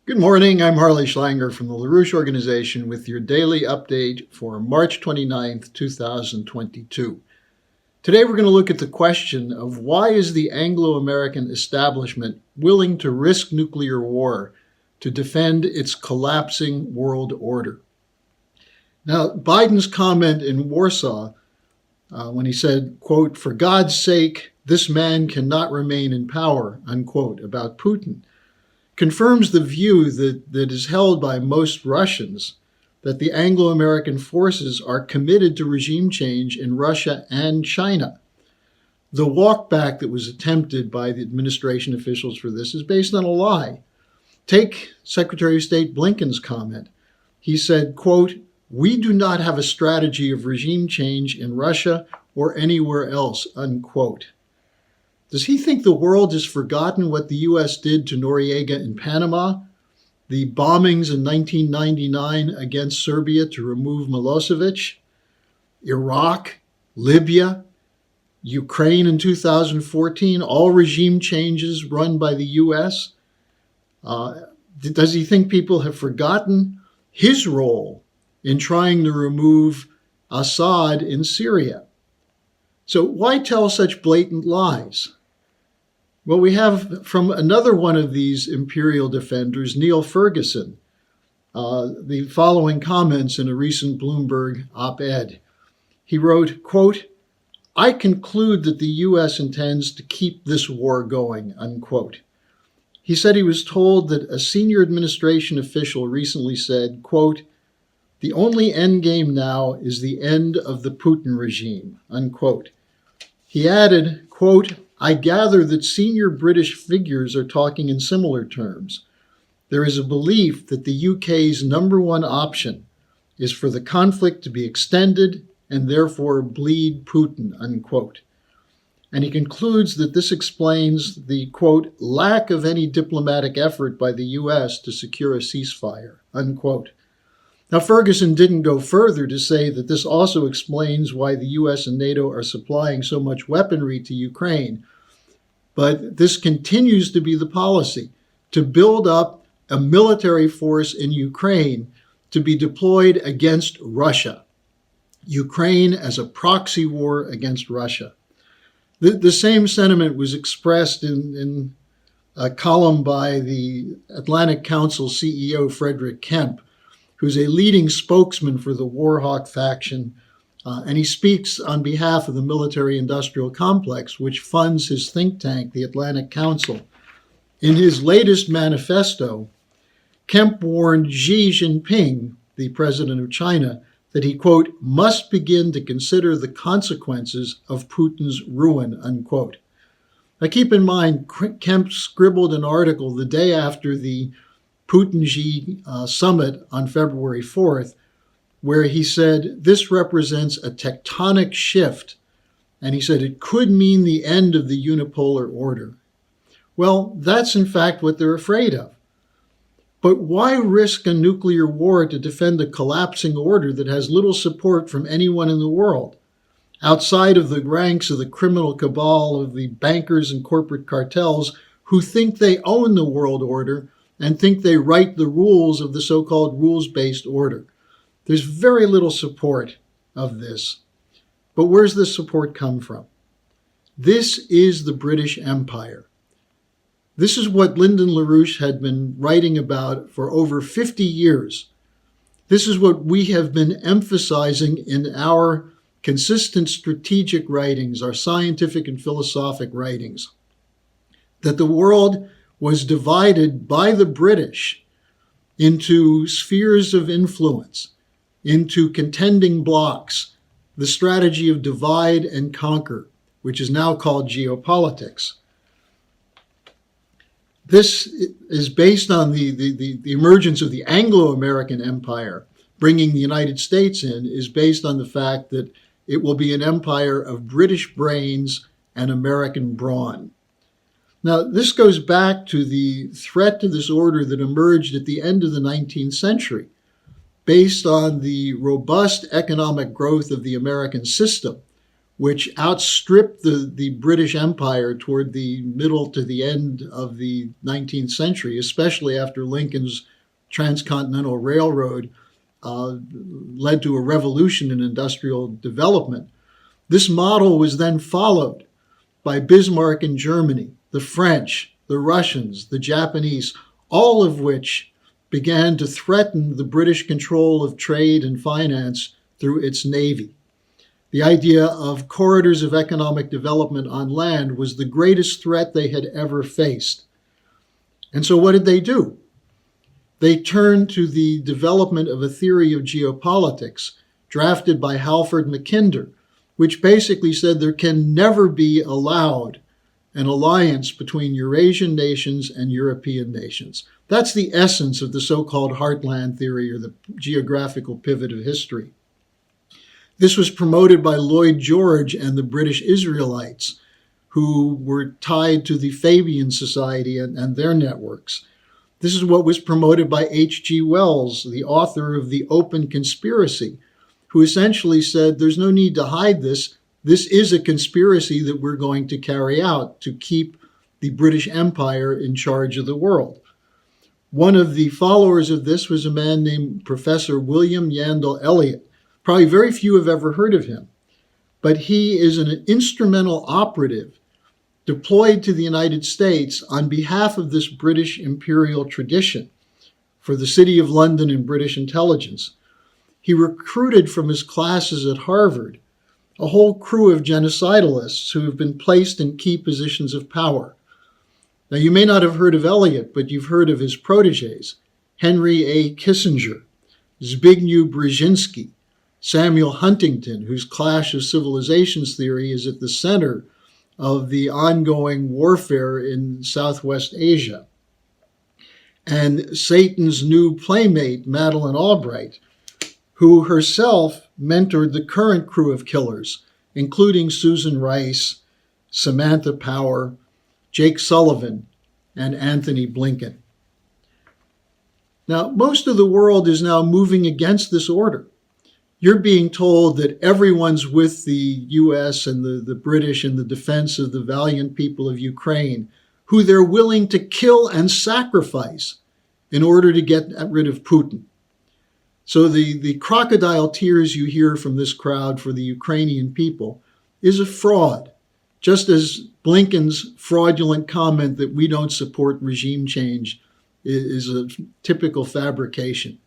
Good morning. I'm Harley Schlanger from the LaRouche Organization with your daily update for March 29th, 2022. Today we're going to look at the question of why is the Anglo-American establishment willing to risk nuclear war to defend its collapsing world order? Now, Biden's comment in Warsaw when he said, quote, "For God's sake, this man cannot remain in power," unquote, about Putin, confirms the view that is held by most Russians that the Anglo-American forces are committed to regime change in Russia and China. The walkback that was attempted by the administration officials for this is based on a lie. Take Secretary of State Blinken's comment. He said, quote, "We do not have a strategy of regime change in Russia or anywhere else," unquote. Does he think the world has forgotten what the U.S. did to Noriega in Panama, the bombings in 1999 against Serbia to remove Milosevic, Iraq, Libya, Ukraine in 2014, all regime changes run by the U.S.? Does he think people have forgotten his role in trying to remove Assad in Syria? So why tell such blatant lies? Well, we have from another one of these imperial defenders, Neil Ferguson, the following comments in a recent Bloomberg op-ed. He wrote, quote, "I conclude that the U.S. intends to keep this war going," unquote. He said he was told that a senior administration official recently said, quote, "The only end game now is the end of the Putin regime," unquote. He added, quote, "I gather that senior British figures are talking in similar terms. There is a belief that the UK's number one option is for the conflict to be extended and therefore bleed Putin," unquote. And he concludes that this explains the, quote, "lack of any diplomatic effort by the US to secure a ceasefire," unquote. Now, Ferguson didn't go further to say that this also explains why the US and NATO are supplying so much weaponry to Ukraine. But this continues to be the policy, to build up a military force in Ukraine to be deployed against Russia. Ukraine as a proxy war against Russia. The same sentiment was expressed in a column by the Atlantic Council CEO Frederick Kemp, who's a leading spokesman for the Warhawk faction, and he speaks on behalf of the military-industrial complex, which funds his think tank, the Atlantic Council. In his latest manifesto, Kemp warned Xi Jinping, the president of China, that he, quote, "must begin to consider the consequences of Putin's ruin," unquote. Now keep in mind, Kemp scribbled an article the day after the Putin-Xi summit on February 4th, where he said this represents a tectonic shift, and he said it could mean the end of the unipolar order. Well, that's in fact what they're afraid of. But why risk a nuclear war to defend a collapsing order that has little support from anyone in the world, outside of the ranks of the criminal cabal of the bankers and corporate cartels who think they own the world order and think they write the rules of the so-called rules-based order? There's very little support of this. But where's this support come from? This is the British Empire. This is what Lyndon LaRouche had been writing about for over 50 years. This is what we have been emphasizing in our consistent strategic writings, our scientific and philosophic writings, that the world was divided by the British into spheres of influence, into contending blocks, the strategy of divide and conquer, which is now called geopolitics. This is based on the emergence of the Anglo-American Empire. Bringing the United States in is based on the fact that it will be an empire of British brains and American brawn. Now, this goes back to the threat to this order that emerged at the end of the 19th century, based on the robust economic growth of the American system, which outstripped the British Empire toward the middle to the end of the 19th century, especially after Lincoln's transcontinental railroad led to a revolution in industrial development. This model was then followed by Bismarck in Germany, the French, the Russians, the Japanese, all of which began to threaten the British control of trade and finance through its navy. The idea of corridors of economic development on land was the greatest threat they had ever faced. And so what did they do? They turned to the development of a theory of geopolitics drafted by Halford Mackinder, which basically said there can never be allowed an alliance between Eurasian nations and European nations. That's the essence of the so-called heartland theory, or the geographical pivot of history. This was promoted by Lloyd George and the British Israelites, who were tied to the Fabian Society and their networks. This is what was promoted by H.G. Wells, the author of The Open Conspiracy, who essentially said there's no need to hide this. This is a conspiracy that we're going to carry out to keep the British Empire in charge of the world. One of the followers of this was a man named Professor William Yandell Elliott. Probably very few have ever heard of him, but he is an instrumental operative deployed to the United States on behalf of this British imperial tradition for the City of London and British intelligence. He recruited from his classes at Harvard a whole crew of genocidalists who have been placed in key positions of power. Now, you may not have heard of Elliott, but you've heard of his protégés: Henry A. Kissinger, Zbigniew Brzezinski, Samuel Huntington, whose Clash of Civilizations theory is at the center of the ongoing warfare in Southwest Asia, and Satan's new playmate, Madeleine Albright, who herself mentored the current crew of killers, including Susan Rice, Samantha Power, Jake Sullivan, and Anthony Blinken. Now, most of the world is now moving against this order. You're being told that everyone's with the US and the British in the defense of the valiant people of Ukraine, who they're willing to kill and sacrifice in order to get rid of Putin. So the crocodile tears you hear from this crowd for the Ukrainian people is a fraud, just as Blinken's fraudulent comment that we don't support regime change is a typical fabrication.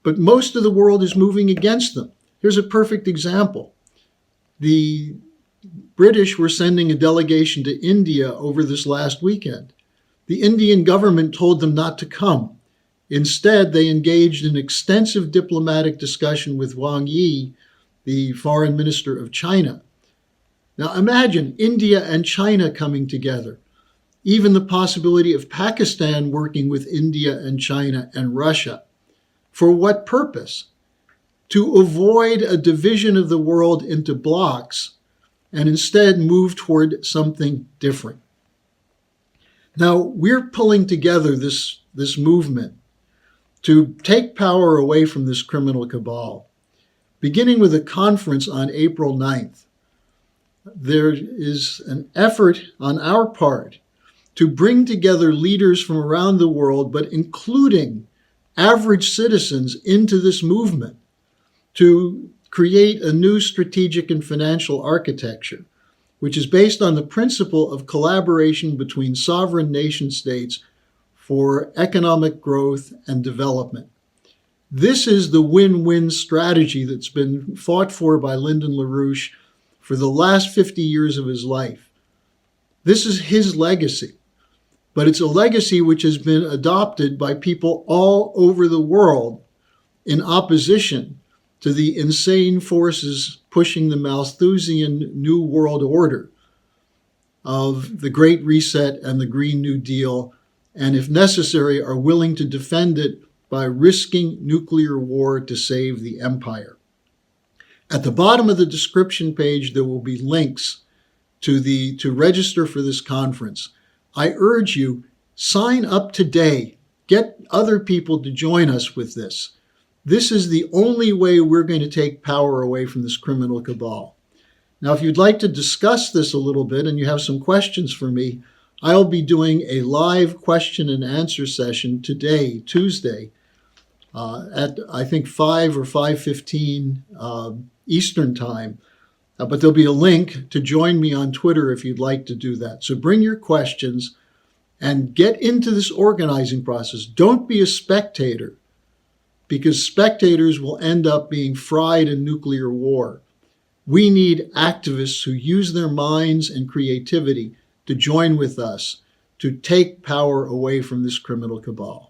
But most of the world is moving against them. Here's a perfect example. The British were sending a delegation to India over this last weekend. The Indian government told them not to come. Instead, they engaged in extensive diplomatic discussion with Wang Yi, the foreign minister of China. Now imagine India and China coming together. Even the possibility of Pakistan working with India and China and Russia. For what purpose? To avoid a division of the world into blocks and instead move toward something different. Now, we're pulling together this movement to take power away from this criminal cabal, beginning with a conference on April 9th. There is an effort on our part to bring together leaders from around the world, but including average citizens, into this movement to create a new strategic and financial architecture, which is based on the principle of collaboration between sovereign nation states for economic growth and development. This is the win-win strategy that's been fought for by Lyndon LaRouche for the last 50 years of his life. This is his legacy, but it's a legacy which has been adopted by people all over the world in opposition to the insane forces pushing the Malthusian New World Order of the Great Reset and the Green New Deal, and if necessary, are willing to defend it by risking nuclear war to save the empire. At the bottom of the description page, there will be links to register for this conference. I urge you, sign up today. Get other people to join us with this. This is the only way we're going to take power away from this criminal cabal. Now, if you'd like to discuss this a little bit and you have some questions for me, I'll be doing a live question and answer session today, Tuesday, at I think 5 or 5:15 Eastern Time. But there'll be a link to join me on Twitter if you'd like to do that. So bring your questions and get into this organizing process. Don't be a spectator, because spectators will end up being fried in nuclear war. We need activists who use their minds and creativity to join with us to take power away from this criminal cabal.